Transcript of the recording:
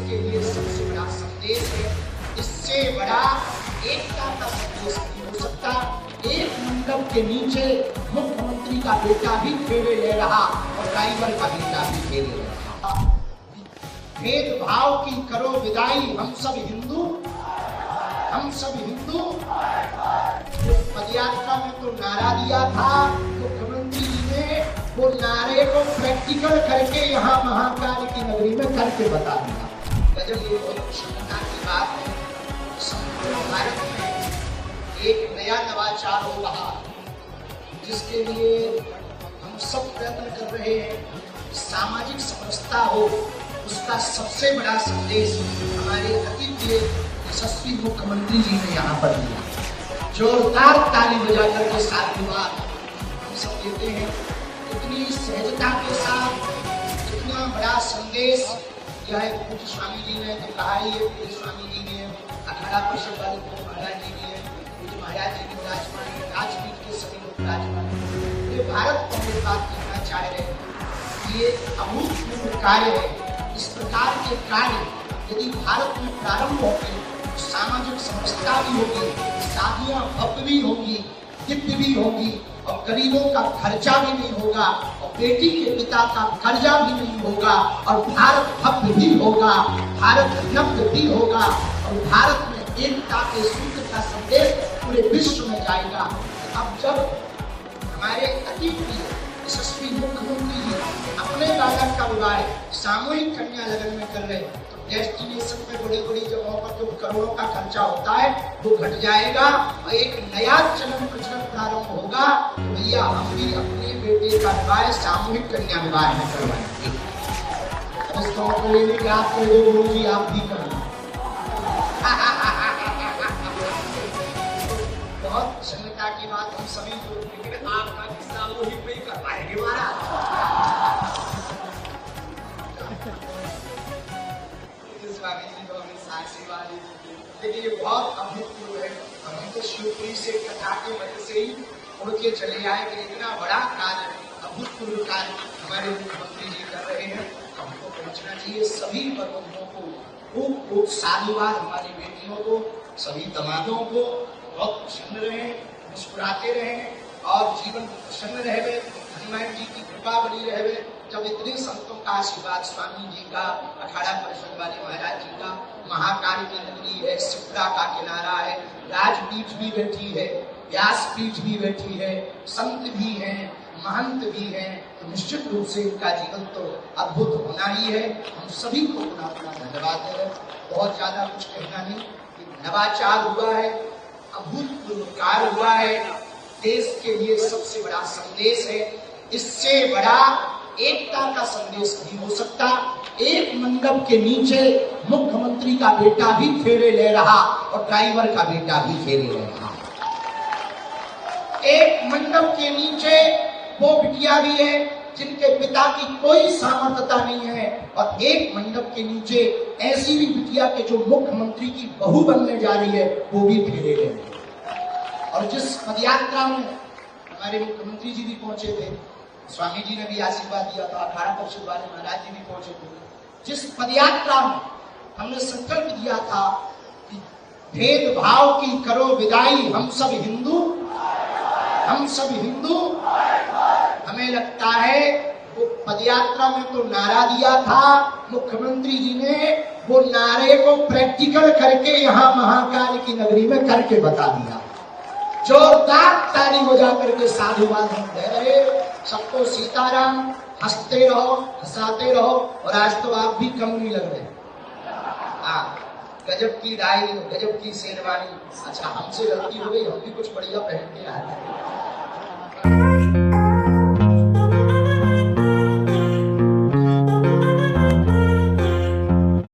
के लिए सबसे बड़ा संदेश है। इससे बड़ा एकता का संदेश नहीं हो सकता। एक मंडप के नीचे मुख्यमंत्री का बेटा भी फेरे ले रहा और ड्राइवर का बेटा भी फेरे ले रहा। भेदभाव की करो विदाई, हम सब हिंदू, हम सब हिंदू। पदयात्रा में तो नारा दिया था मुख्यमंत्री जी ने, वो नारे को प्रैक्टिकल करके यहाँ महाकाल की नगरी में करके बता दिया। गजब, ये बहुत क्षमता की बात है। संपूर्ण भारत में एक नया नवाचार हो रहा, जिसके लिए हम सब प्रयत्न कर रहे हैं। सामाजिक समरसता हो, उसका सबसे बड़ा संदेश हमारे अतिप्रिय यशस्वी मुख्यमंत्री जी ने यहाँ पर दिया। जोरदार ताली बजा करके साधुवाद हम सब देते हैं। इतनी सहजता के साथ इतना बड़ा संदेश यह है। पूज्य स्वामी जी ने तो कहा ही है, पूज्य स्वामी जी ने अखाड़ा परिषद वाले को महाराज जी ने, पूज्य महाराज जी ने विराजमान है, राजपीठ के सभी लोग विराजमान है। ये भारत को हम बात करना चाह रहे हैं, ये अभूतपूर्व कार्य है। इस प्रकार के कार्य यदि भारत में प्रारंभ होंगे, सामाजिक समरसता भी होगी, शादियां भव्य भी होगी, दिव्य भी होगी, और गरीबों का खर्चा भी नहीं होगा, और बेटी के पिता का कर्जा भी नहीं होगा, और भारत भव्य भी होगा, भारत नव्य भी होगा, और भारत में एकता के सूत्र का संदेश पूरे विश्व में जाएगा। अब जब हमारे अतिप्रिय यशस्वी मुख्यमंत्री जी अपने बालक का विवाह सामूहिक कन्या लगन में कर रहे हैं, डेस्टिनेशन पे बड़ी बड़ी जगहों पर जो करोड़ों का खर्चा होता है वो घट जाएगा, और एक नया चलन प्रचलन प्रारंभ होगा। भैया हम भी अपने बेटे का विवाह सामूहिक कन्या विवाह में करवाएंगे। इस मौके लेने के आप कह दो गुरु जी आप भी करना। बहुत क्षमता की बात हम सभी को, लेकिन आपका किस्सा वो ही पे करवाएंगे महाराज। लेकिन ये बहुत अभूतपूर्व है। हम तो शिवपुरी से कथा के मध्य से ही उड़ के चले आए कि इतना बड़ा कार्य, अभूतपूर्व कार्य हमारे मुख्यमंत्री जी कर रहे हैं। हमको पहुंचना चाहिए। सभी बंधुओं को खूब खूब साधुवाद, हमारी बेटियों को, सभी दामादों को बहुत प्रसन्न रहे, मुस्कुराते रहे और जीवन प्रसन्न रहे। हनुमान जी की कृपा बनी रहे। जब इतने संतों का आशीर्वाद, स्वामी जी का, अखाड़ा परिषद वाले महाराज जी का, महाकाल की नगरी है, सिपरा का किनारा है, राजपीठ भी बैठी है, व्यासपीठ भी बैठी है, संत भी हैं, महंत भी हैं, तो निश्चित रूप से इनका जीवन तो अद्भुत होना ही है। हम सभी को अपना अपना धन्यवाद दे रहे। बहुत ज्यादा कुछ कहना नहीं, नवाचार हुआ है, अभूतपूर्व कार्य हुआ है, देश के लिए सबसे बड़ा संदेश है। इससे बड़ा एकता का संदेश नहीं हो सकता। एक मंडप के नीचे मुख्यमंत्री का बेटा भी फेरे ले रहा और ड्राइवर का बेटा भी फेरे ले रहा। एक मंडप के नीचे वो बिटिया भी है जिनके पिता की कोई सामर्थ्यता नहीं है, और एक मंडप के नीचे ऐसी भी बिटिया के जो मुख्यमंत्री की बहू बनने जा रही है, वो भी फेरे ले रही है। और जिस पदयात्रा में हमारे मुख्यमंत्री जी भी पहुंचे थे, स्वामी जी ने भी आशीर्वाद दिया था, अखाड़ा परिषद वाले महाराज जी भी पहुंचे थे, जिस पदयात्रा में हमने संकल्प दिया था कि भेदभाव की करो विदाई, हम सब हिंदू, हम सब हिंदू। हमें लगता है वो पदयात्रा में तो नारा दिया था मुख्यमंत्री जी ने, वो नारे को प्रैक्टिकल करके यहाँ महाकाल की नगरी में करके बता दिया। जोरदार ताली बजा करके साधुवाद हम दे रहे। सबको सीताराम, हंसते रहो, हंसाते रहो, और आज तो आप भी कम नहीं लग रहे। गजब की डायरी, गजब की शेरवानी। अच्छा, हमसे गलती हो गई, हम भी कुछ बढ़िया पहन के आए।